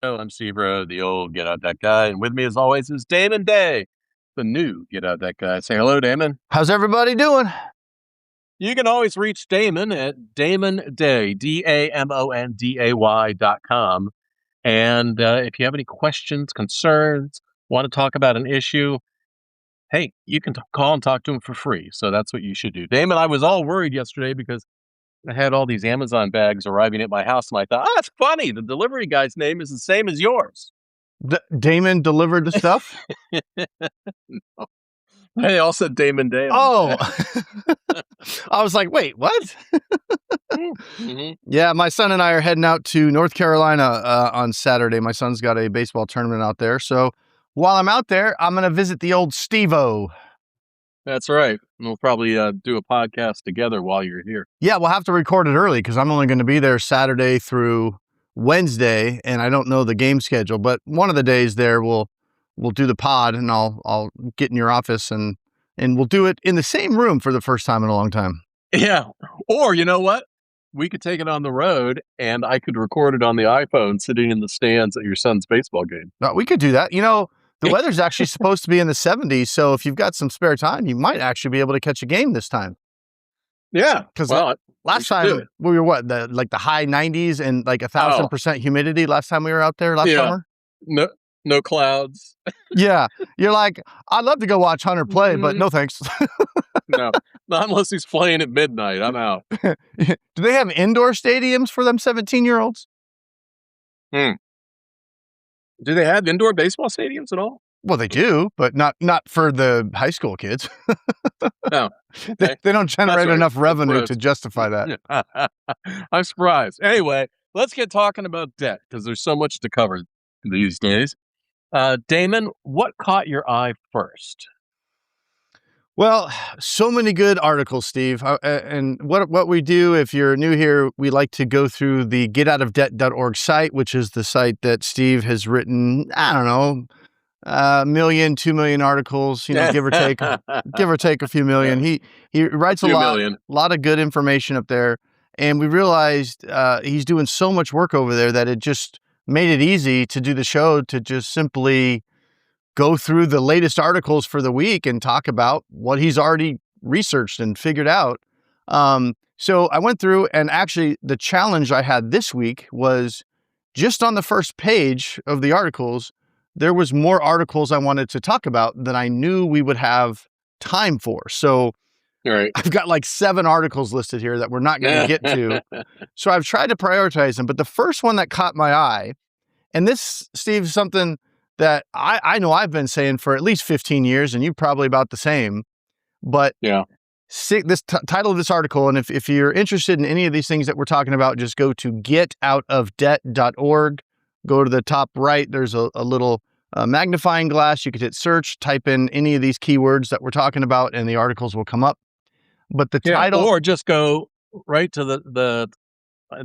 Oh, I'm Steve Rhode, the old Get Out That Guy. And with me, as always, is Damon Day, the new Get Out That Guy. Say hello, Damon. How's everybody doing? You can always reach Damon at Damon Day, DAMONDAY.com. And if you have any questions, concerns, want to talk about an issue, hey, you can call and talk to him for free. So that's what you should do. Damon, I was all worried yesterday because I had all these Amazon bags arriving at my house, and I thought, that's funny. The delivery guy's name is the same as yours. Damon delivered the stuff? They all said Damon Day. Oh, I was like, wait, what? Mm-hmm. Yeah, my son and I are heading out to North Carolina on Saturday. My son's got a baseball tournament out there. So while I'm out there, I'm going to visit the old Steve-O. That's right. We'll probably do a podcast together while you're here. Yeah, we'll have to record it early because I'm only going to be there Saturday through Wednesday, and I don't know the game schedule. But one of the days there, we'll do the pod, and I'll get in your office, and we'll do it in the same room for the first time in a long time. Yeah. Or you know what? We could take it on the road, and I could record it on the iPhone sitting in the stands at your son's baseball game. We could do that. You know, the weather's actually supposed to be in the 70s, so if you've got some spare time, you might actually be able to catch a game this time. Yeah. Because last time we were the high 90s and like 1,000% humidity last time we were out there last summer? No clouds. Yeah. You're like, I'd love to go watch Hunter play, but no thanks. No, not unless he's playing at midnight. I'm out. Do they have indoor stadiums for them 17-year-olds? Do they have indoor baseball stadiums at all? Well, they do, but not for the high school kids. No. Okay. They don't generate enough revenue to justify that. I'm surprised. Anyway, let's get talking about debt because there's so much to cover these days. Damon, what caught your eye first? Well, so many good articles, Steve. And what we do, if you're new here, we like to go through the getoutofdebt.org site, which is the site that Steve has written, I don't know, 1 million, 2 million articles, give or take a few million. He writes a lot of good information up there. And we realized he's doing so much work over there that it just made it easy to do the show to just simply go through the latest articles for the week and talk about what he's already researched and figured out. So I went through, and actually the challenge I had this week was just on the first page of the articles, there was more articles I wanted to talk about than I knew we would have time for. So I've got like 7 articles listed here that we're not going to get to. So I've tried to prioritize them. But the first one that caught my eye, and this, Steve, is something that I know I've been saying for at least 15 years, and you probably about the same. But this title of this article, and if you're interested in any of these things that we're talking about, just go to getoutofdebt.org. Go to the top right. There's a little magnifying glass. You could hit search, type in any of these keywords that we're talking about, and the articles will come up. But the title, or just go right to the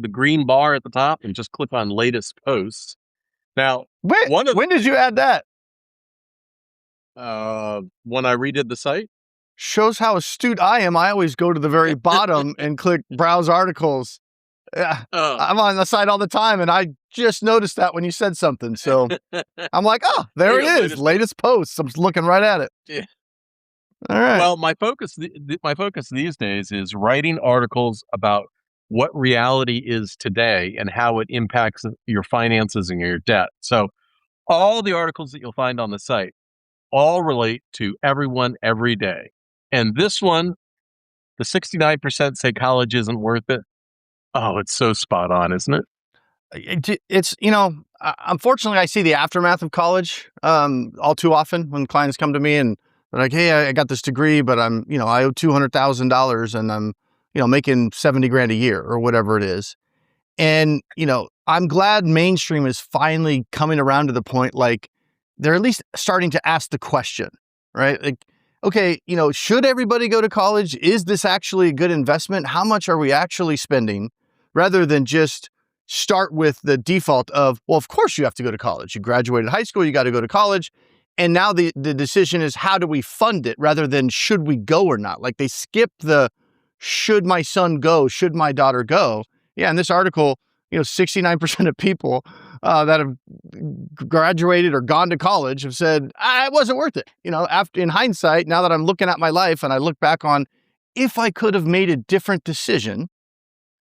green bar at the top and just click on latest posts. Now, when did you add that? When I redid the site. Shows how astute I am. I always go to the very bottom and click browse articles. I'm on the site all the time, and I just noticed that when you said something. So I'm like, oh, there it is. Latest posts. I'm looking right at it. Yeah. All right. Well, my focus these days is writing articles about what reality is today and how it impacts your finances and your debt. So all the articles that you'll find on the site all relate to everyone every day. And this one, the 69% say college isn't worth it. Oh, it's so spot on, isn't it? It's, unfortunately, I see the aftermath of college all too often when clients come to me and they're like, hey, I got this degree, but I owe $200,000 and I'm making 70 grand a year or whatever it is. And, I'm glad mainstream is finally coming around to the point, like they're at least starting to ask the question, right? Like, okay, should everybody go to college? Is this actually a good investment? How much are we actually spending? Rather than just start with the default of, well, of course you have to go to college. You graduated high school, you got to go to college. And now the decision is, how do we fund it rather than should we go or not? Like they skip the should my son go, should my daughter go? Yeah, in this article, 69% of people that have graduated or gone to college have said, it wasn't worth it. After in hindsight, now that I'm looking at my life and I look back on, if I could have made a different decision,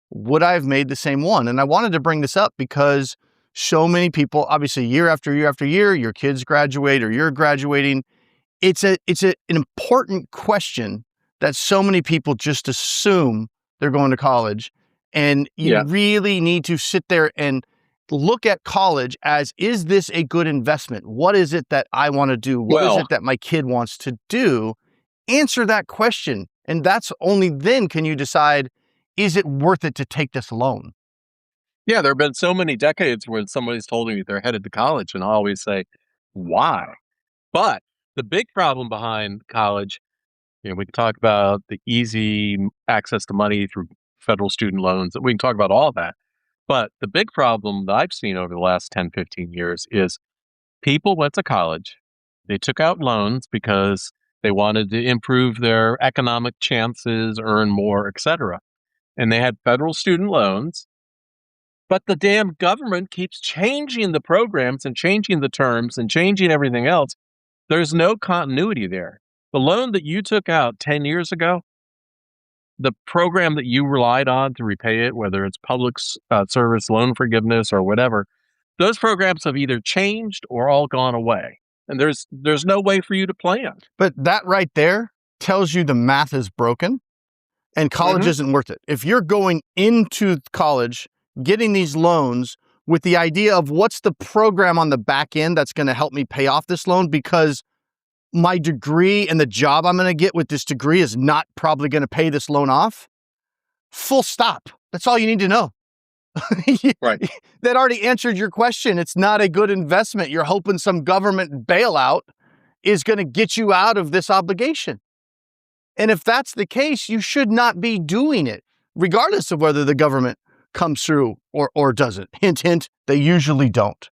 would I have made the same one? And I wanted to bring this up because so many people, obviously year after year after year, your kids graduate or you're graduating. It's an important question that so many people just assume they're going to college. And you really need to sit there and look at college as, is this a good investment? What is it that I want to do? What is it that my kid wants to do? Answer that question. And that's only then can you decide, is it worth it to take this loan? Yeah, there have been so many decades where somebody's told me they're headed to college, and I always say, why? But the big problem behind college, we can talk about the easy access to money through federal student loans. We can talk about all that. But the big problem that I've seen over the last 10, 15 years is people went to college. They took out loans because they wanted to improve their economic chances, earn more, etc. And they had federal student loans. But the damn government keeps changing the programs and changing the terms and changing everything else. There's no continuity there. The loan that you took out 10 years ago, the program that you relied on to repay it, whether it's public service loan forgiveness or whatever, those programs have either changed or all gone away. And there's no way for you to plan. But that right there tells you the math is broken and college isn't worth it. If you're going into college, getting these loans with the idea of what's the program on the back end that's going to help me pay off this loan, because my degree and the job I'm going to get with this degree is not probably going to pay this loan off. Full stop. That's all you need to know. Right. That already answered your question. It's not a good investment. You're hoping some government bailout is going to get you out of this obligation. And if that's the case, you should not be doing it, regardless of whether the government comes through or doesn't. Hint, hint, they usually don't.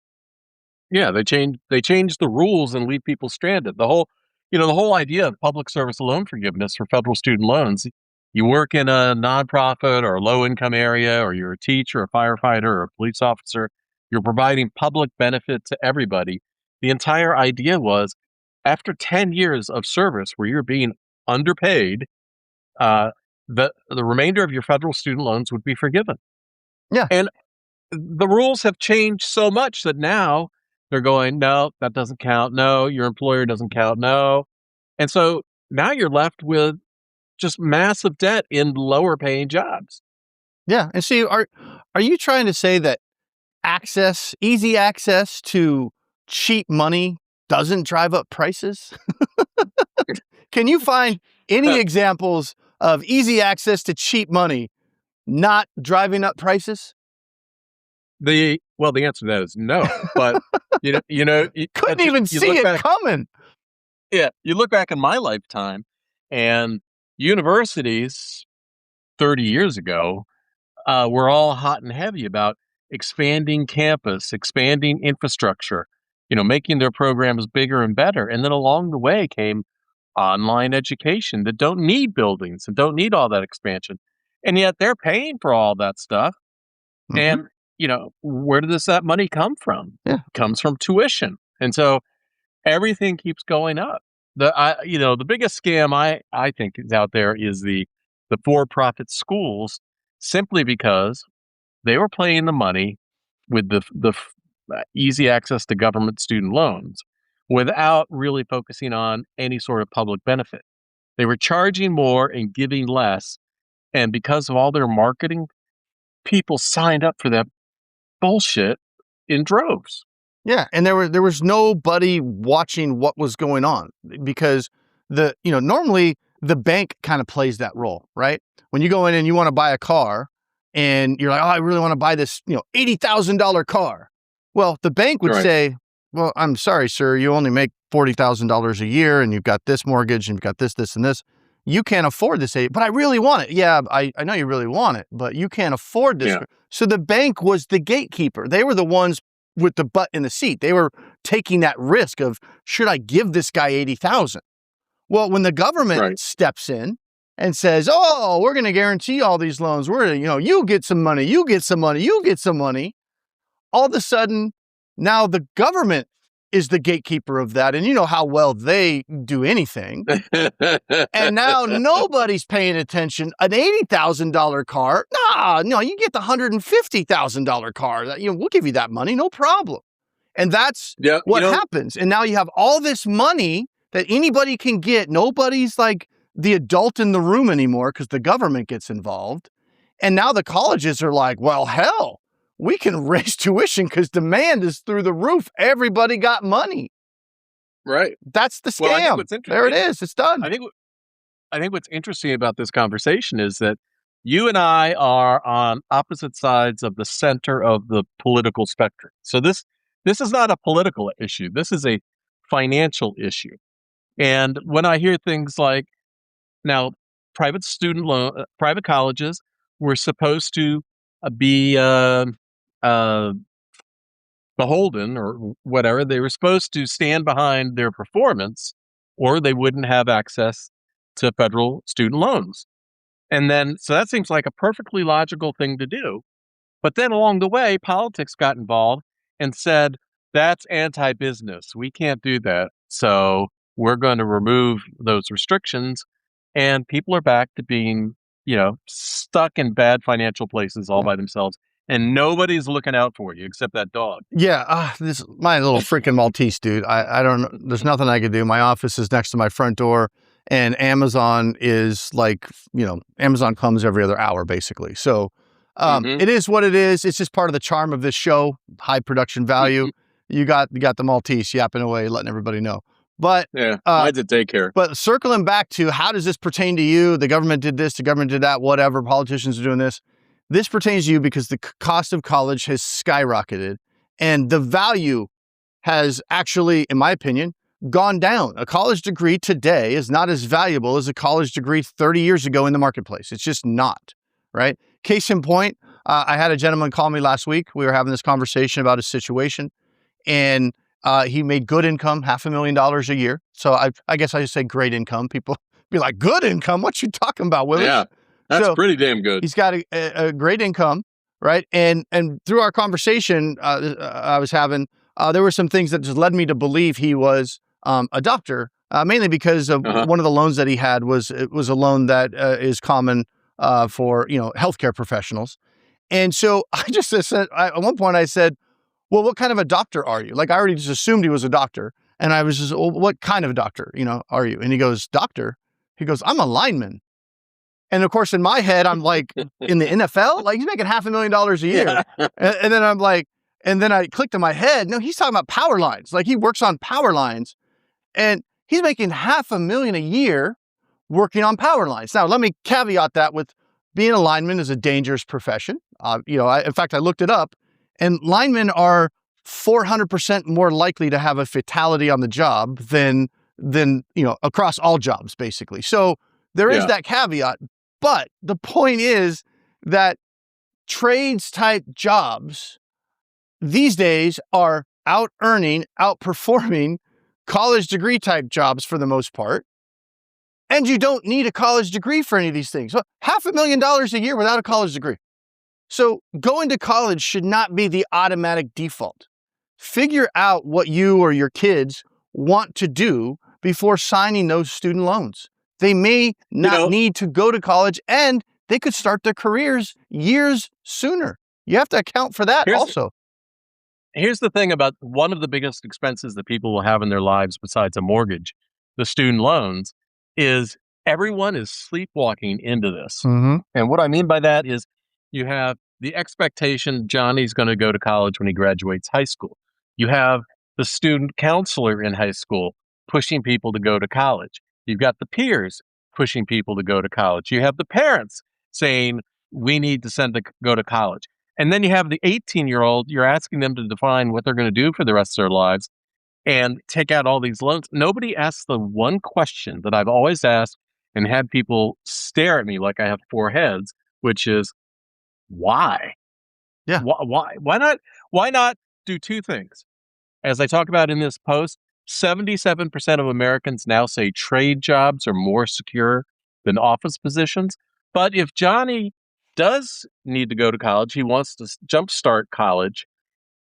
Yeah, they change the rules and leave people stranded. The whole idea of public service loan forgiveness for federal student loans, you work in a nonprofit or a low income area, or you're a teacher, a firefighter, or a police officer, you're providing public benefit to everybody. The entire idea was, after 10 years of service where you're being underpaid, the remainder of your federal student loans would be forgiven. Yeah. And the rules have changed so much that now they're going, no, that doesn't count. No, your employer doesn't count. No. And so now you're left with just massive debt in lower paying jobs. Yeah. And see, are you trying to say that easy access to cheap money doesn't drive up prices? Can you find any examples of easy access to cheap money not driving up prices? The answer to that is no. But couldn't even see it coming. Yeah, you look back in my lifetime, and universities 30 years ago were all hot and heavy about expanding campus, expanding infrastructure, making their programs bigger and better. And then along the way came online education that don't need buildings and don't need all that expansion. And yet they're paying for all that stuff. And, where does that money come from? Yeah. It comes from tuition. And so everything keeps going up. The biggest scam I think is out there is the for-profit schools, simply because they were playing the money with the easy access to government student loans without really focusing on any sort of public benefit. They were charging more and giving less. And because of all their marketing, people signed up for that bullshit in droves. Yeah, and there was nobody watching what was going on, because normally the bank kind of plays that role, right? When you go in and you want to buy a car and you're like, oh, I really want to buy this, $80,000 car. Well, the bank would say, well, I'm sorry, sir, you only make $40,000 a year and you've got this mortgage and you've got this, and this. You can't afford this, but I really want it. Yeah, I know you really want it, but you can't afford this. Yeah. So the bank was the gatekeeper. They were the ones with the butt in the seat. They were taking that risk of, should I give this guy $80,000? Well, when the government steps in and says, "Oh, we're going to guarantee all these loans. You get some money, you get some money, you get some money." All of a sudden, now the government is the gatekeeper of that, and you know how well they do anything. And now nobody's paying attention. An $80,000 car, no, you get the $150,000 car. We'll give you that money, no problem. And that's what happens. And now you have all this money that anybody can get. Nobody's like the adult in the room anymore because the government gets involved. And now the colleges are like, well, hell, we can raise tuition because demand is through the roof. Everybody got money. Right. That's the scam. Well, there it is. It's done. I think what's interesting about this conversation is that you and I are on opposite sides of the center of the political spectrum. So this is not a political issue. This is a financial issue. And when I hear things like, now, private colleges were supposed to be beholden or whatever. They were supposed to stand behind their performance, or they wouldn't have access to federal student loans. And then, so that seems like a perfectly logical thing to do. But then along the way, politics got involved and said, that's anti-business. We can't do that. So we're going to remove those restrictions. And people are back to being, stuck in bad financial places all by themselves. And nobody's looking out for you except that dog. Yeah, my little freaking Maltese, dude. I don't know. There's nothing I can do. My office is next to my front door, and Amazon is like, Amazon comes every other hour, basically. So it is what it is. It's just part of the charm of this show, high production value. You got the Maltese yapping away, letting everybody know. But mine's at daycare. But circling back to how does this pertain to you? The government did this, the government did that, whatever. Politicians are doing this. This pertains to you because the cost of college has skyrocketed and the value has actually, in my opinion, gone down. A college degree today is not as valuable as a college degree 30 years ago in the marketplace. It's just not, right? Case in point, I had a gentleman call me last week. We were having this conversation about his situation, and he made good income, $500,000 a year. So I guess I just say great income. People be like, good income? What you talking about, Willis? Yeah. That's pretty damn good. He's got a great income, right? And through our conversation I was having, there were some things that just led me to believe he was a doctor, mainly because of one of the loans that he had was a loan that is common for healthcare professionals. And so I just said, at one point I said, well, what kind of a doctor are you? Like, I already just assumed he was a doctor. And I was just, well, what kind of a doctor, are you? And he goes, doctor? He goes, I'm a lineman. And of course, in my head, I'm like, in the NFL, like he's making $500,000 a year. Yeah. And then I'm like, and then I clicked in my head, no, he's talking about power lines. Like he works on power lines and he's making $500,000 a year working on power lines. Now, let me caveat that with being a lineman is a dangerous profession. In fact, I looked it up, and linemen are 400% more likely to have a fatality on the job than across all jobs, basically. So there is that caveat. But the point is that trades type jobs these days are outperforming college degree type jobs for the most part. And you don't need a college degree for any of these things. So $500,000 a year without a college degree. So going to college should not be the automatic default. Figure out what you or your kids want to do before signing those student loans. They may not need to go to college, and they could start their careers years sooner. You have to account for that also. Here's the thing about one of the biggest expenses that people will have in their lives besides a mortgage, the student loans, is everyone is sleepwalking into this. Mm-hmm. And what I mean by that is you have the expectation Johnny's going to go to college when he graduates high school. You have the student counselor in high school pushing people to go to college. You've got the peers pushing people to go to college. You have the parents saying, we need to send to go to college. And then you have the 18-year-old, you're asking them to define what they're going to do for the rest of their lives and take out all these loans. Nobody asks the one question that I've always asked and had people stare at me like I have four heads, which is, why? Yeah. Why not do two things? As I talk about in this post, 77% of Americans now say trade jobs are more secure than office positions. But if Johnny does need to go to college, he wants to jumpstart college,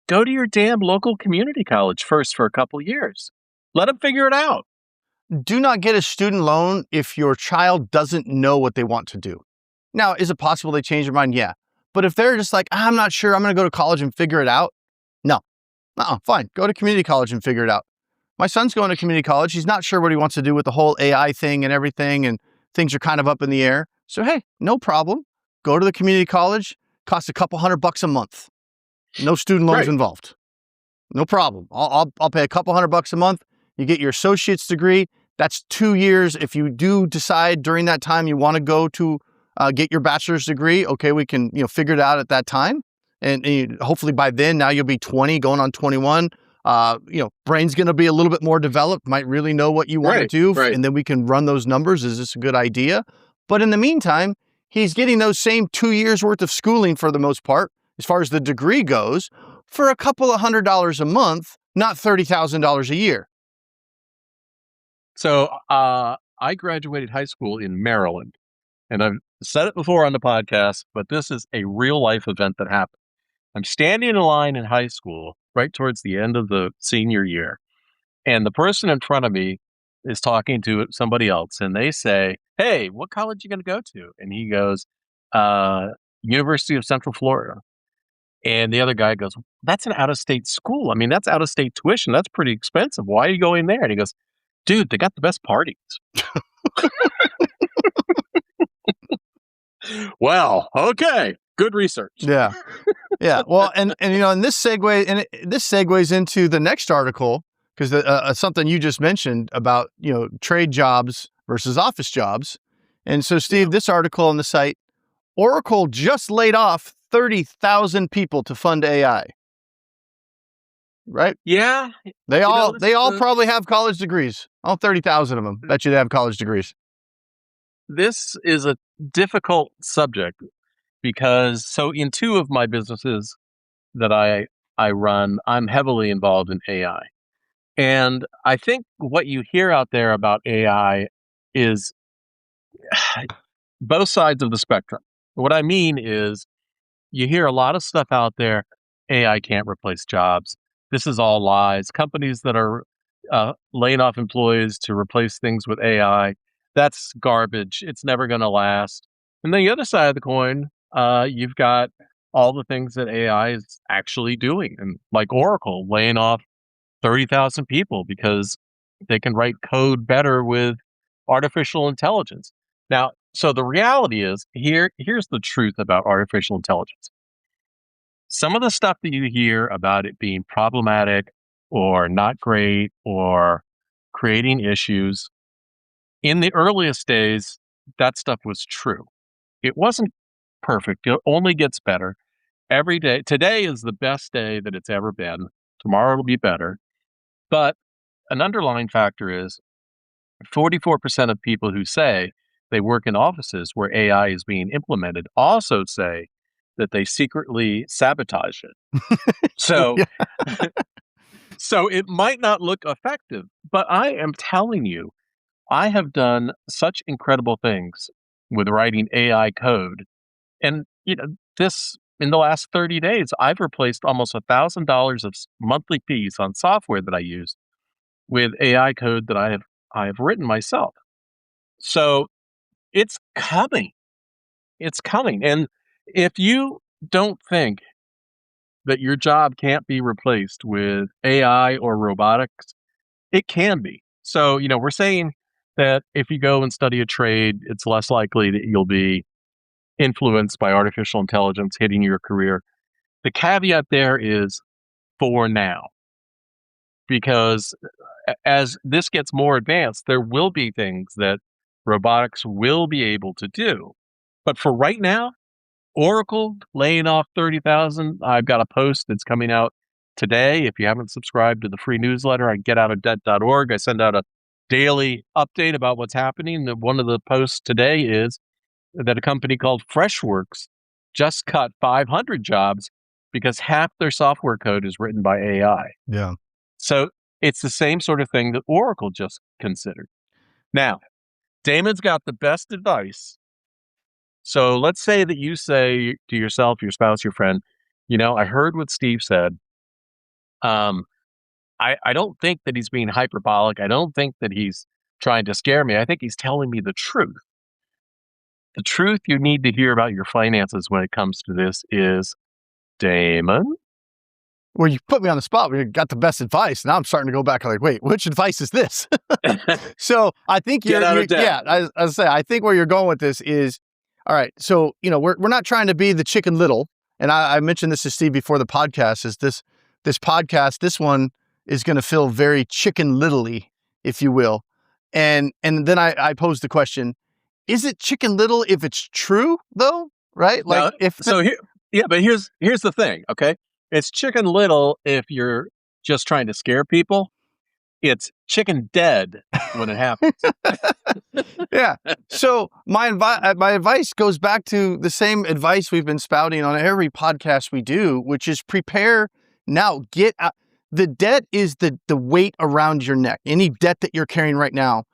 go to your damn local community college first for a couple years. Let him figure it out. Do not get a student loan if your child doesn't know what they want to do. Now, is it possible they change their mind? Yeah. But if they're just like, I'm not sure, I'm going to go to college and figure it out. No, fine. Go to community college and figure it out. My son's going to community college. He's not sure what he wants to do with the whole AI thing and everything, and things are kind of up in the air. So, hey, no problem. Go to the community college. Costs a couple $100 a month. No student loans Right. involved. No problem. I'll pay a couple $100 a month. You get your associate's degree. That's 2 years. If you do decide during that time you want to go to get your bachelor's degree, okay, we can figure it out at that time. And hopefully by then, now you'll be 20, going on 21. Brain's going to be a little bit more developed, might really know what you want to do. Right. And then we can run those numbers. Is this a good idea? But in the meantime, he's getting those same 2 years worth of schooling for the most part, as far as the degree goes, for a couple of $100 a month, not $30,000 a year. So I graduated high school in Maryland, and I've said it before on the podcast, but this is a real life event that happened. I'm standing in line in high school, right towards the end of the senior year, and the person in front of me is talking to somebody else, and they say, "Hey, what college are you going to go to?" And he goes, "University of Central Florida." And the other guy goes, "That's an out-of-state school. I mean, that's out-of-state tuition. That's pretty expensive. Why are you going there?" And he goes, "Dude, they got the best parties." Well, okay. Good research. Yeah. Yeah. Well, and this segues into the next article, because something you just mentioned about, trade jobs versus office jobs. And so, Steve, this article on the site, Oracle just laid off 30,000 people to fund AI. Right? Yeah. They all probably have college degrees. All 30,000 of them. Bet you they have college degrees. This is a difficult subject because in two of my businesses that I run, I'm heavily involved in AI. And I think what you hear out there about AI is both sides of the spectrum. What I mean is you hear a lot of stuff out there. AI can't replace jobs. This is all lies. Companies that are laying off employees to replace things with AI, that's garbage. It's never going to last. And then the other side of the coin, you've got all the things that AI is actually doing, and like Oracle laying off 30,000 people because they can write code better with artificial intelligence. Now, so the reality is here's the truth about artificial intelligence. Some of the stuff that you hear about it being problematic or not great or creating issues, in the earliest days, that stuff was true. It wasn't perfect. It only gets better every day. Today is the best day that it's ever been. Tomorrow will be better. But an underlying factor is 44% of people who say they work in offices where AI is being implemented also say that they secretly sabotage it. So, so it might not look effective, but I am telling you, I have done such incredible things with writing AI code. And, this in the last 30 days, I've replaced almost $1,000 of monthly fees on software that I use with AI code that I have written myself. So it's coming. It's coming. And if you don't think that your job can't be replaced with AI or robotics, it can be. So, we're saying that if you go and study a trade, it's less likely that you'll be influenced by artificial intelligence hitting your career. The caveat there is for now, because as this gets more advanced, there will be things that robotics will be able to do. But for right now, Oracle laying off 30,000. I've got a post that's coming out today. If you haven't subscribed to the free newsletter, I getoutofdebt.org. I send out a daily update about what's happening. One of the posts today is that a company called Freshworks just cut 500 jobs because half their software code is written by AI. Yeah. So it's the same sort of thing that Oracle just considered. Now, Damon's got the best advice. So let's say that you say to yourself, your spouse, your friend, I heard what Steve said. Um, I don't think that he's being hyperbolic. I don't think that he's trying to scare me. I think he's telling me the truth. The truth you need to hear about your finances when it comes to this is, Damon. Well, you put me on the spot. We got the best advice. Now I'm starting to go back. I'm like, wait, which advice is this? So I think Get out of debt. yeah, I say, I think where you're going with this is, all right. So, we're not trying to be the Chicken Little. And I mentioned this to Steve before the podcast is this podcast, this one is going to feel very Chicken Little-y, if you will. And then I posed the question, is it Chicken Little if it's true though? Right? Like but here's the thing. Okay. It's Chicken Little if you're just trying to scare people. It's chicken dead when it happens. Yeah. So my advice goes back to the same advice we've been spouting on every podcast we do, which is prepare now. Get out. The debt is the weight around your neck. Any debt that you're carrying right now,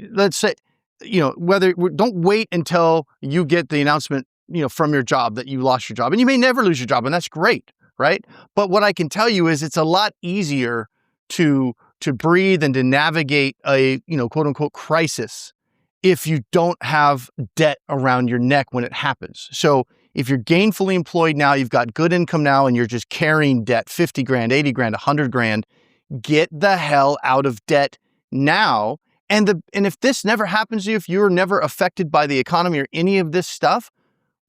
let's say, don't wait until you get the announcement, from your job that you lost your job, and you may never lose your job, and that's great. Right. But what I can tell you is it's a lot easier to breathe and to navigate a, quote unquote crisis if you don't have debt around your neck when it happens. So if you're gainfully employed now, you've got good income now, and you're just carrying debt, 50 grand, 80 grand, 100 grand, get the hell out of debt now. And if this never happens to you, if you're never affected by the economy or any of this stuff,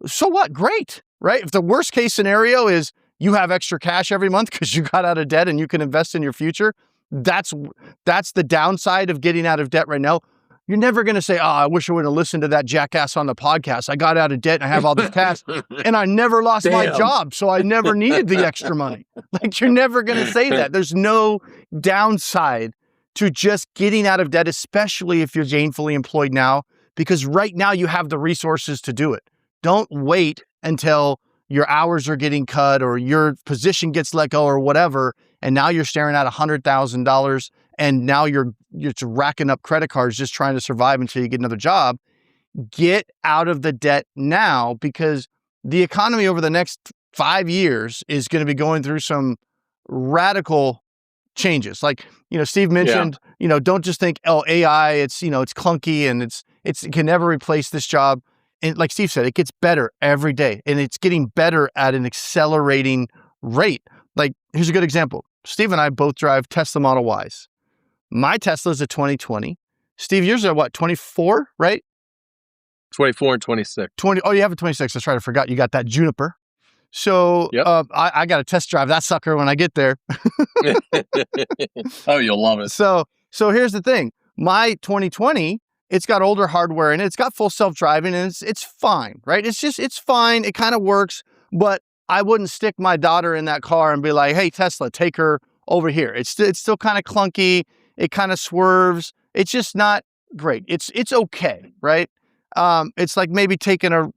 so what? Great, right? If the worst case scenario is you have extra cash every month because you got out of debt and you can invest in your future, that's the downside of getting out of debt right now. You're never going to say, oh, I wish I would have listened to that jackass on the podcast. I got out of debt and I have all this cash and I never lost my job, so I never needed the extra money. Like, you're never going to say that. There's no downside to just getting out of debt, especially if you're gainfully employed now, because right now you have the resources to do it. Don't wait until your hours are getting cut or your position gets let go or whatever, and now you're staring at $100,000 and now you're just racking up credit cards just trying to survive until you get another job. Get out of the debt now, because the economy over the next 5 years is going to be going through some radical changes. Like, Steve mentioned, don't just think, oh, AI, it's clunky and it can never replace this job. And like Steve said, it gets better every day, and it's getting better at an accelerating rate. Like, here's a good example. Steve and I both drive Tesla Model Ys. My Tesla is a 2020. Steve, yours are what, 24, right? 24 and 26. 20. Oh, you have a 26. That's right. I forgot you got that Juniper. So Yep. I got to test drive that sucker when I get there. Oh, you'll love it. So here's the thing. My 2020, it's got older hardware in it. It's got full self-driving, and it's fine, right? It's fine. It kind of works, but I wouldn't stick my daughter in that car and be like, hey, Tesla, take her over here. It's still kind of clunky. It kind of swerves. It's just not great. It's okay, right? It's like maybe taking a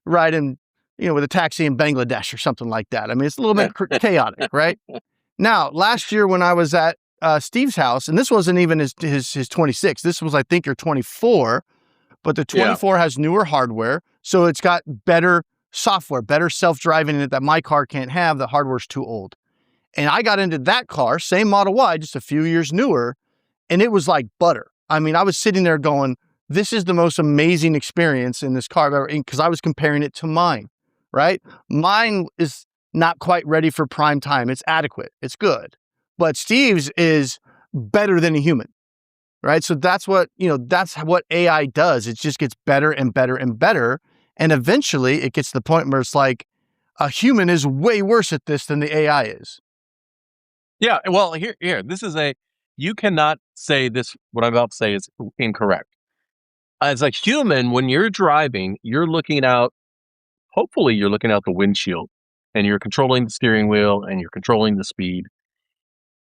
ride in, with a taxi in Bangladesh or something like that. I mean, it's a little bit chaotic, right? Now, last year when I was at Steve's house, and this wasn't even his 26. This was, I think, your 24, but the 24 has newer hardware, so it's got better software, better self-driving in it that my car can't have. The hardware's too old. And I got into that car, same Model Y, just a few years newer, and it was like butter. I mean, I was sitting there going, this is the most amazing experience in this car I've ever, because I was comparing it to mine, right? Mine is not quite ready for prime time. It's adequate. It's good. But Steve's is better than a human, right? So that's what AI does. It just gets better and better and better. And eventually it gets to the point where it's like a human is way worse at this than the AI is. Yeah. Well, here, you cannot say this, what I'm about to say is incorrect. As a human, when you're driving, hopefully you're looking out the windshield and you're controlling the steering wheel and you're controlling the speed.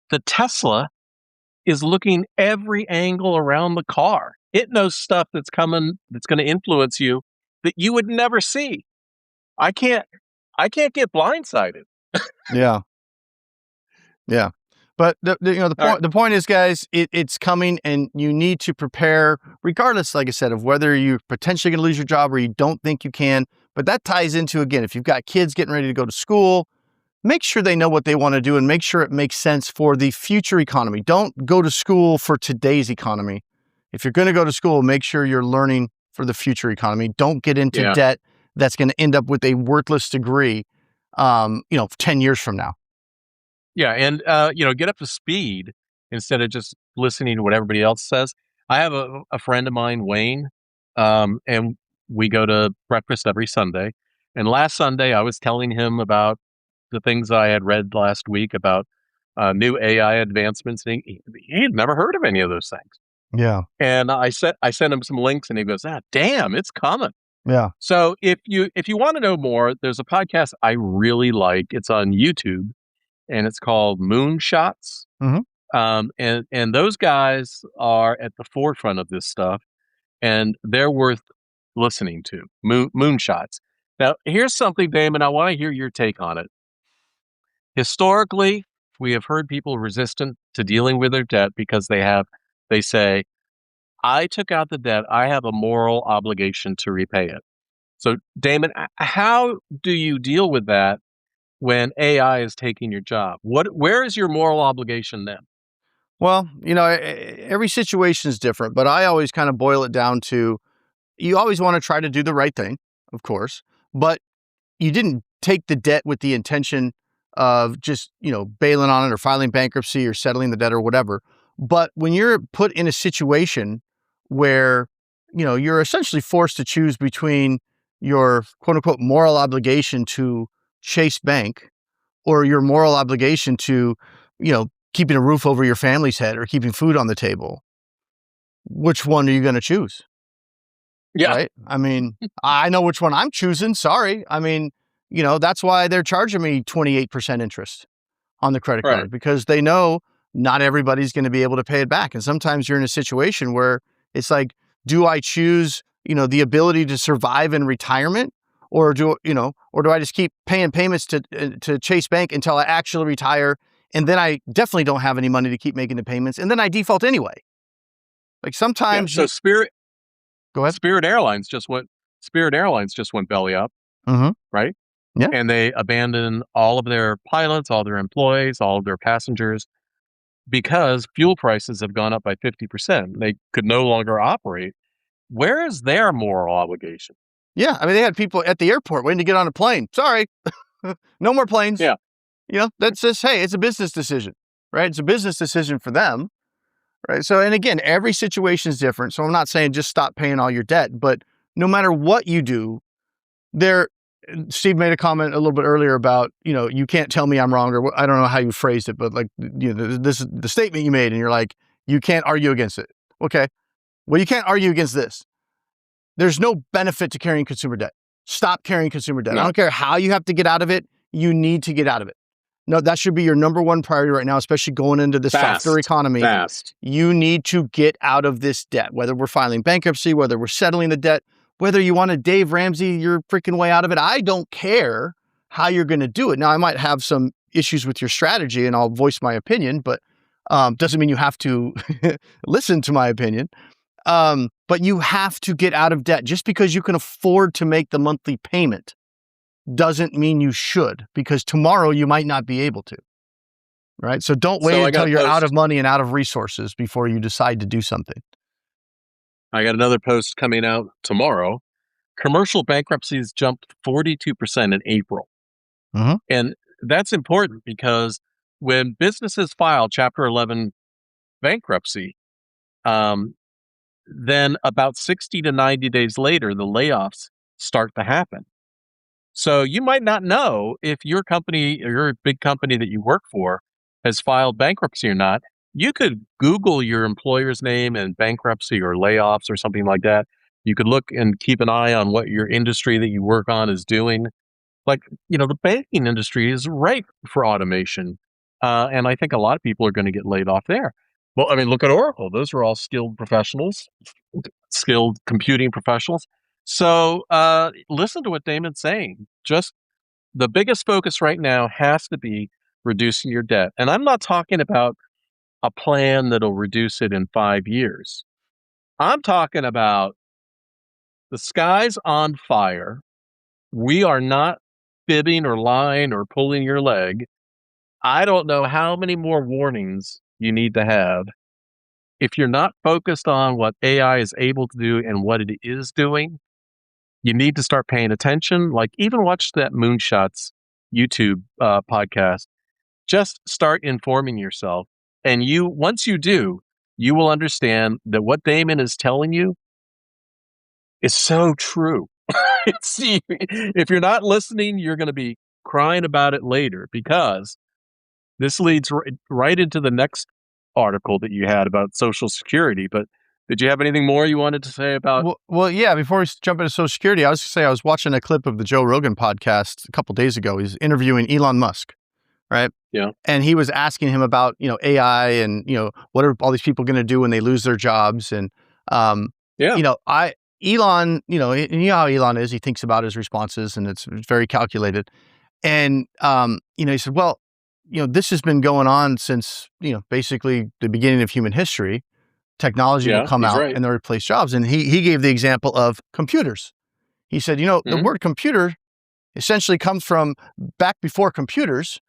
The Tesla is looking every angle around the car. It knows stuff that's coming, that's going to influence you that you would never see. I can't get blindsided. Yeah. Yeah. But the All right. point is, guys, it's coming, and you need to prepare, regardless, like I said, of whether you're potentially going to lose your job or you don't think you can. But that ties into, again, if you've got kids getting ready to go to school, make sure they know what they want to do and make sure it makes sense for the future economy. Don't go to school for today's economy. If you're going to go to school, make sure you're learning for the future economy. Don't get into Yeah. debt that's going to end up with a worthless degree, 10 years from now. Yeah, and get up to speed instead of just listening to what everybody else says. I have a friend of mine, Wayne, and we go to breakfast every Sunday. And last Sunday, I was telling him about the things I had read last week about new AI advancements, and he had never heard of any of those things. Yeah. And I sent him some links, and he goes, "Ah, damn, it's coming." Yeah. So if you want to know more, there's a podcast I really like. It's on YouTube, and it's called Moonshots. Mhm. And those guys are at the forefront of this stuff, and they're worth listening to. Moonshots. Now, here's something, Damon. I want to hear your take on it. Historically, we have heard people resistant to dealing with their debt because they say, "I took out the debt. I have a moral obligation to repay it." So, Damon, how do you deal with that when AI is taking your job? Where is your moral obligation then? Well, every situation is different, but I always kind of boil it down to, you always want to try to do the right thing, of course, but you didn't take the debt with the intention of just, bailing on it or filing bankruptcy or settling the debt or whatever. But when you're put in a situation where, you're essentially forced to choose between your quote unquote moral obligation to Chase Bank or your moral obligation to, keeping a roof over your family's head or keeping food on the table, which one are you going to choose? Yeah, Right? I mean, I know which one I'm choosing. Sorry. I mean, that's why they're charging me 28% interest on the credit right. card, because they know not everybody's going to be able to pay it back. And sometimes you're in a situation where it's like, do I choose, the ability to survive in retirement, or do I just keep paying payments to Chase Bank until I actually retire? And then I definitely don't have any money to keep making the payments. And then I default anyway. Like Yeah. sometimes So you go ahead. Spirit Airlines just went belly up, Mm-hmm. right? Yeah. And they abandoned all of their pilots, all their employees, all of their passengers because fuel prices have gone up by 50%. They could no longer operate. Where is their moral obligation? Yeah. I mean, they had people at the airport waiting to get on a plane. Sorry. No more planes. Yeah. That's just, hey, it's a business decision, right? It's a business decision for them, right? So, and again, every situation is different. So I'm not saying just stop paying all your debt, but no matter what you do, there, Steve made a comment a little bit earlier about, you can't tell me I'm wrong, or I don't know how you phrased it, but like, this is the statement you made, and you're like, you can't argue against it. Okay. Well, you can't argue against this. There's no benefit to carrying consumer debt. Stop carrying consumer debt. I No. don't care how you have to get out of it. You need to get out of it. No, that should be your number one priority right now, especially going into the softer Fast. economy. Fast. You need to get out of this debt, whether we're filing bankruptcy, whether we're settling the debt, whether you want to Dave Ramsey your freaking way out of it. I don't care how you're going to do it. Now, I might have some issues with your strategy and I'll voice my opinion, but doesn't mean you have to listen to my opinion. But you have to get out of debt. Just because you can afford to make the monthly payment doesn't mean you should, because tomorrow you might not be able to. Right. So don't wait So I got until a you're out of post. money and out of resources before you decide to do something. I got another post coming out tomorrow. Commercial bankruptcies jumped 42% in April. Mm-hmm. And that's important because when businesses file Chapter 11 bankruptcy, um, then about 60 to 90 days later, the layoffs start to happen. So you might not know if your company or your big company that you work for has filed bankruptcy or not. You could Google your employer's name and bankruptcy or layoffs or something like that. You could look and keep an eye on what your industry that you work on is doing. Like, the banking industry is ripe for automation. And I think a lot of people are going to get laid off there. Well, I mean, look at Oracle. Those are all skilled professionals, skilled computing professionals. So listen to what Damon's saying. Just the biggest focus right now has to be reducing your debt. And I'm not talking about a plan that'll reduce it in 5 years. I'm talking about the sky's on fire. We are not fibbing or lying or pulling your leg. I don't know how many more warnings you need to have. If you're not focused on what AI is able to do and what it is doing, you need to start paying attention. Like, even watch that Moonshots YouTube podcast. Just start informing yourself. And once you do, you will understand that what Damon is telling you is so true. If you're not listening, you're going to be crying about it later, because this leads right into the next article that you had about Social Security. But did you have anything more you wanted to say about? Well, yeah. Before we jump into Social Security, I was going to say I was watching a clip of the Joe Rogan podcast a couple days ago. He's interviewing Elon Musk, right? Yeah. And he was asking him about, AI and, what are all these people going to do when they lose their jobs? And, Yeah. Elon, and you know how Elon is, he thinks about his responses and it's very calculated. And, he said, well, this has been going on since, basically the beginning of human history. Technology will come out right. and they'll replace jobs. And he gave the example of computers. He said, the word computer essentially comes from back before computers.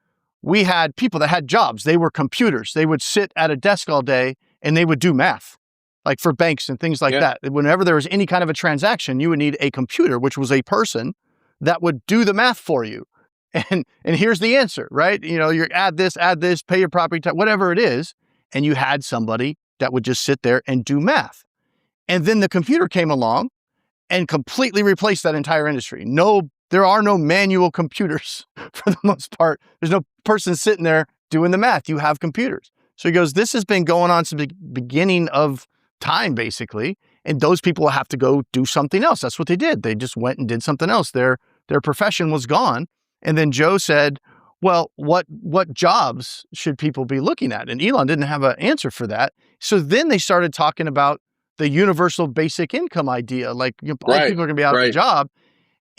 We had people that had jobs. They were computers. They would sit at a desk all day and they would do math, like for banks and things like that. Whenever there was any kind of a transaction, you would need a computer, which was a person that would do the math for you. And here's the answer, right? You add this, pay your property tax, whatever it is. And you had somebody that would just sit there and do math. And then the computer came along and completely replaced that entire industry. There are no manual computers for the most part. There's no person sitting there doing the math. You have computers. So he goes, this has been going on since the beginning of time, basically. And those people have to go do something else. That's what they did. They just went and did something else. Their profession was gone. And then Joe said, well, what jobs should people be looking at? And Elon didn't have an answer for that. So then they started talking about the universal basic income idea. Like, all people are going to be out of a job.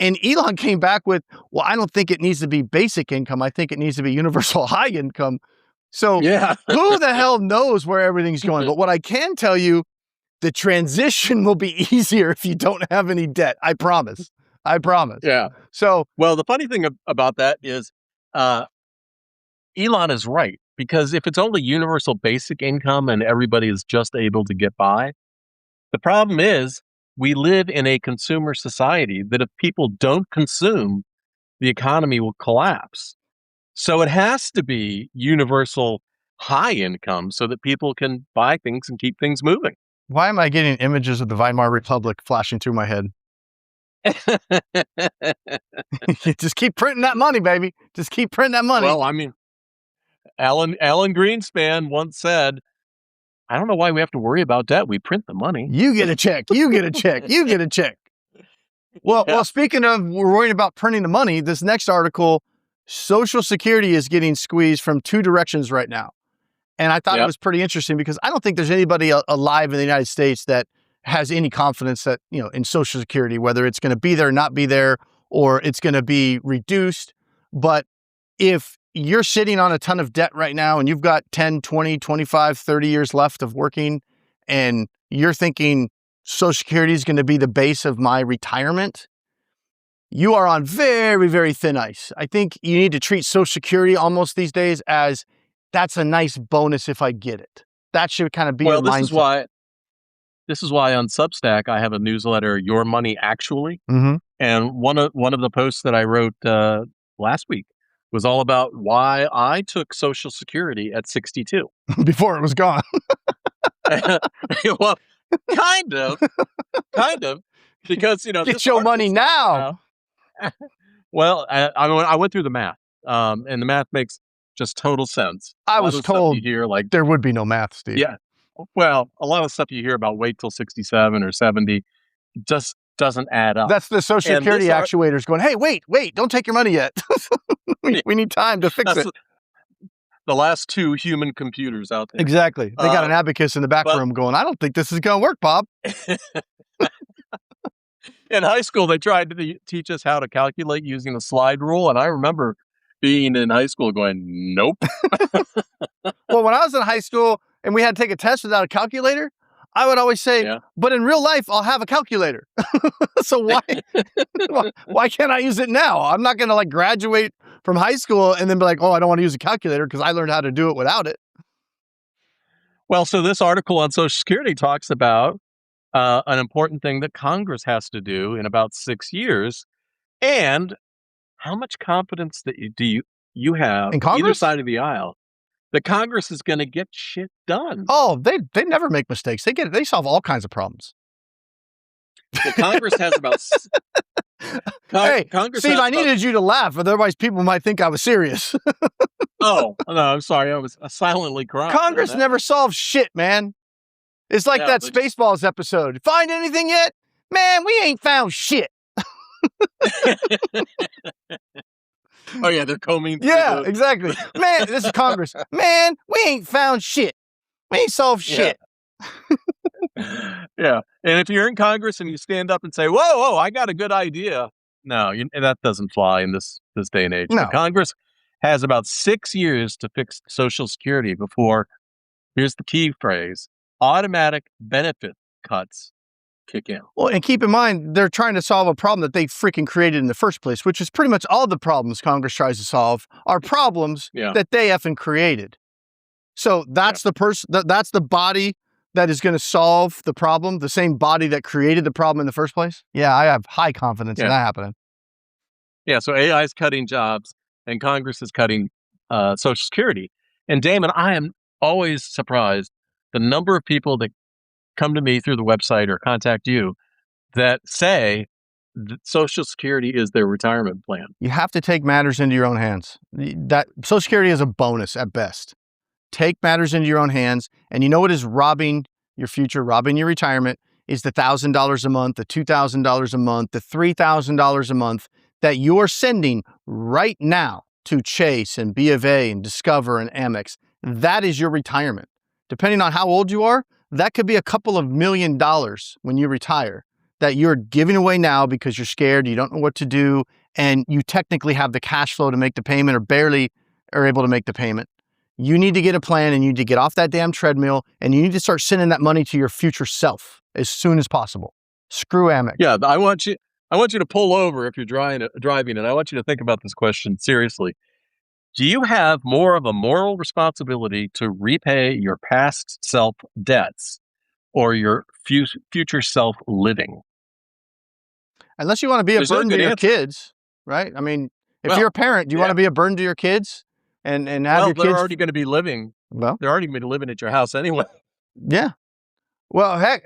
And Elon came back with, well, I don't think it needs to be basic income. I think it needs to be universal high income. So who the hell knows where everything's going? But what I can tell you, the transition will be easier if you don't have any debt. I promise. Yeah. So, well, the funny thing about that is Elon is right, because if it's only universal basic income and everybody is just able to get by, the problem is we live in a consumer society that if people don't consume, the economy will collapse. So it has to be universal high income so that people can buy things and keep things moving. Why am I getting images of the Weimar Republic flashing through my head? Just keep printing that money, baby. Just keep printing that money. Well, I mean, Alan Greenspan once said, I don't know why we have to worry about debt. We print the money. You get a check. You get a check. You get a check. Well, speaking of, we're worried about printing the money. This next article, Social Security is getting squeezed from two directions right now. And I thought it was pretty interesting because I don't think there's anybody alive in the United States that has any confidence that, in Social Security, whether it's going to be there or not be there, or it's going to be reduced. But if you're sitting on a ton of debt right now and you've got 10, 20, 25, 30 years left of working, and you're thinking Social Security is going to be the base of my retirement, you are on very, very thin ice. I think you need to treat Social Security almost these days as that's a nice bonus if I get it. That should kind of be your mindset. This is why on Substack I have a newsletter, Your Money Actually. Mm-hmm. And one of the posts that I wrote last week was all about why I took Social Security at 62. Before it was gone. Well, kind of, because get your money now. Well, I went through the math, and the math makes just total sense. I was told here, like, there would be no math, Steve. Yeah. Well, a lot of stuff you hear about wait till 67 or 70 just doesn't add up. That's the Social Security actuators going, hey, wait, don't take your money yet. we need time to fix it. The last two human computers out there. Exactly. They got an abacus in the back room going, I don't think this is going to work, Bob. In high school, they tried to teach us how to calculate using the slide rule. And I remember being in high school going, nope. Well, when I was in high school and we had to take a test without a calculator, I would always say, Yeah. but in real life, I'll have a calculator. So why can't I use it now? I'm not going to like graduate from high school and then be like, oh, I don't want to use a calculator because I learned how to do it without it. Well, so this article on Social Security talks about an important thing that Congress has to do in about 6 years. And how much confidence that you have In either Congress? side of the aisle that Congress is going to get shit done? Oh, they never make mistakes. They solve all kinds of problems. Well, Congress has about. Hey, Congress Steve, has I about, needed you to laugh, otherwise people might think I was serious. oh no, I'm sorry, I was silently crying. Congress never solves shit, man. It's like No, that they Spaceballs episode. Find anything yet? Man, we ain't found shit. Oh yeah, they're combing through Yeah, the. exactly. Man, this is Congress. Man, we ain't found shit. We ain't solved shit. Yeah, and if you're in Congress and you stand up and say, "Whoa, I got a good idea," no, that doesn't fly in this day and age. No. The Congress has about 6 years to fix Social Security before. Here's the key phrase: automatic benefit cuts kick in. Well, and keep in mind, they're trying to solve a problem that they freaking created in the first place, which is pretty much all the problems Congress tries to solve are problems that they effing created. So that's the person, that's the body that is going to solve the problem, the same body that created the problem in the first place. Yeah, I have high confidence in that happening. Yeah, so AI is cutting jobs and Congress is cutting Social Security. And Damon, I am always surprised the number of people that come to me through the website or contact you that say that Social Security is their retirement plan. You have to take matters into your own hands. That Social Security is a bonus at best. Take matters into your own hands. And you know what is robbing your future, robbing your retirement, is the $1,000 a month, the $2,000 a month, the $3,000 a month that you're sending right now to Chase and B of A and Discover and Amex. That is your retirement. Depending on how old you are, that could be a couple of $1 million when you retire that you're giving away now because you're scared, you don't know what to do, and you technically have the cash flow to make the payment or barely are able to make the payment. You need to get a plan and you need to get off that damn treadmill and you need to start sending that money to your future self as soon as possible. Screw Amex. Yeah, I want you to pull over if you're driving, and I want you to think about this question seriously. Do you have more of a moral responsibility to repay your past self debts or your future self living? Unless you want to be a burden to your kids, right? I mean, if you're a parent, do you want to be a burden to your kids and have your kids? They're already going to be living. Well, they're already going to be living at your house anyway. Yeah. Well, heck,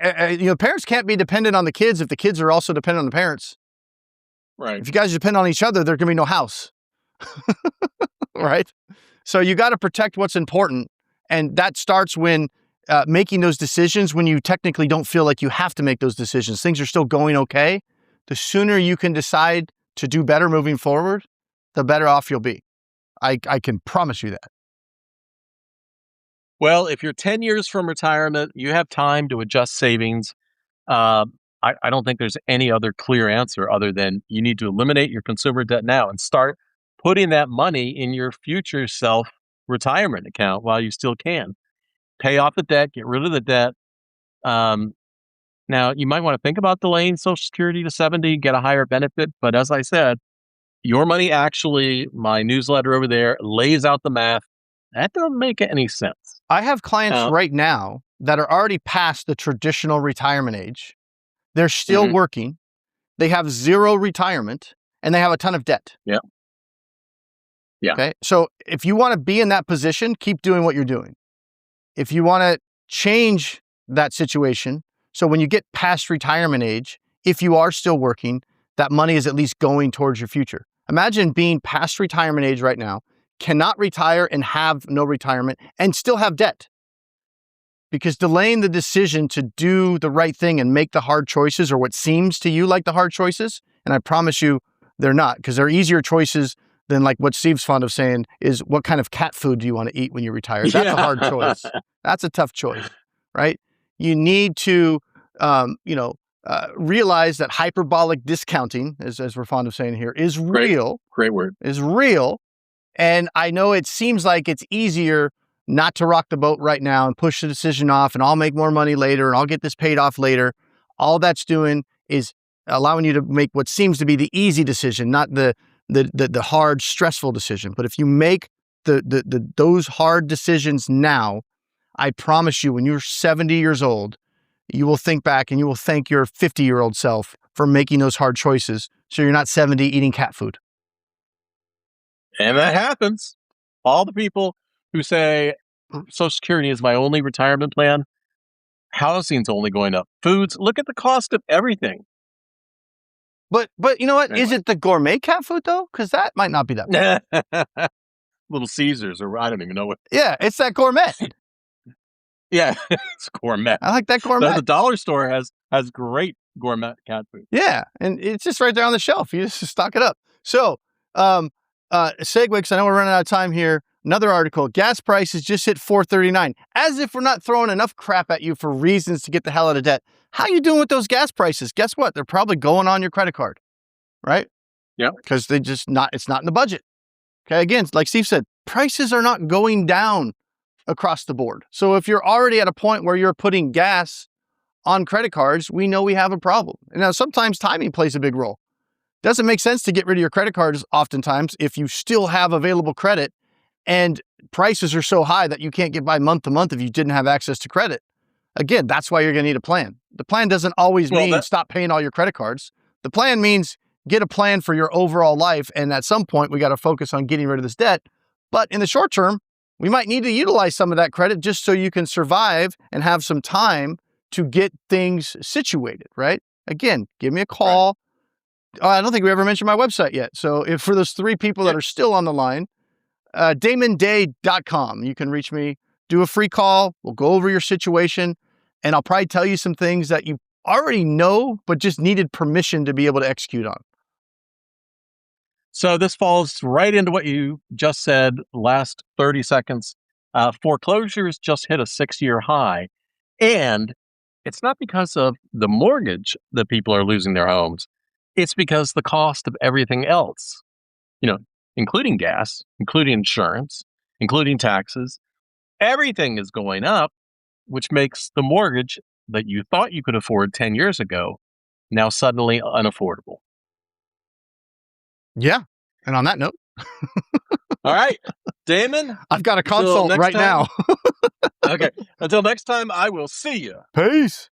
parents can't be dependent on the kids if the kids are also dependent on the parents. Right. If you guys depend on each other, there can be no house. Right? So you got to protect what's important. And that starts when making those decisions when you technically don't feel like you have to make those decisions. Things are still going okay. The sooner you can decide to do better moving forward, the better off you'll be. I can promise you that. Well, if you're 10 years from retirement, you have time to adjust savings. I don't think there's any other clear answer other than you need to eliminate your consumer debt now and start putting that money in your future self retirement account while you still can. Pay off the debt, get rid of the debt. Now, you might want to think about delaying Social Security to 70, get a higher benefit. But as I said, your money actually, my newsletter over there lays out the math. That doesn't make any sense. I have clients right now that are already past the traditional retirement age. They're still working. They have zero retirement and they have a ton of debt. Yeah. Yeah. Okay. So if you want to be in that position, keep doing what you're doing. If you want to change that situation, so when you get past retirement age, if you are still working, that money is at least going towards your future. Imagine being past retirement age right now, cannot retire and have no retirement and still have debt. Because delaying the decision to do the right thing and make the hard choices or what seems to you like the hard choices, and I promise you they're not, because they're easier choices than like what Steve's fond of saying is what kind of cat food do you want to eat when you retire? That's a hard choice. That's a tough choice, right? You need to, realize that hyperbolic discounting, as we're fond of saying here, is real. Great word. Is real. And I know it seems like it's easier not to rock the boat right now and push the decision off, and I'll make more money later and I'll get this paid off later. All that's doing is allowing you to make what seems to be the easy decision, not the hard, stressful decision. But if you make those hard decisions now, I promise you, when you're 70 years old, you will think back and you will thank your 50-year-old self for making those hard choices, so you're not 70 eating cat food. And that happens. All the people who say Social Security is my only retirement plan, housing's only going up. Foods, look at the cost of everything. But you know what? Anyway. Is it the gourmet cat food though? Because that might not be that bad. Little Caesars, or I don't even know what. Yeah, it's that gourmet. Yeah, it's gourmet. I like that gourmet. The dollar store has great gourmet cat food. Yeah, and it's just right there on the shelf. You just stock it up. So, segue, because I know we're running out of time here. Another article: gas prices just hit $4.39. As if we're not throwing enough crap at you for reasons to get the hell out of debt. How you doing with those gas prices? Guess what? They're probably going on your credit card, right? Yeah, because it's not in the budget. Okay, again, like Steve said, prices are not going down across the board. So if you're already at a point where you're putting gas on credit cards, we know we have a problem. And now sometimes timing plays a big role. Doesn't make sense to get rid of your credit cards oftentimes if you still have available credit and prices are so high that you can't get by month to month if you didn't have access to credit. Again, that's why you're going to need a plan. The plan doesn't always mean stop paying all your credit cards. The plan means get a plan for your overall life. And at some point, we got to focus on getting rid of this debt. But in the short term, we might need to utilize some of that credit just so you can survive and have some time to get things situated, right? Again, give me a call. I don't think we ever mentioned my website yet. So if for those 3 people that are still on the line, damonday.com, you can reach me, do a free call. We'll go over your situation, and I'll probably tell you some things that you already know, but just needed permission to be able to execute on. So this falls right into what you just said last 30 seconds. Foreclosures just hit a 6-year high. And it's not because of the mortgage that people are losing their homes. It's because the cost of everything else, including gas, including insurance, including taxes, everything is going up, which makes the mortgage that you thought you could afford 10 years ago now suddenly unaffordable. Yeah. And on that note, all right, Damon, I've got a consult right now. Okay. Until next time, I will see you. Peace.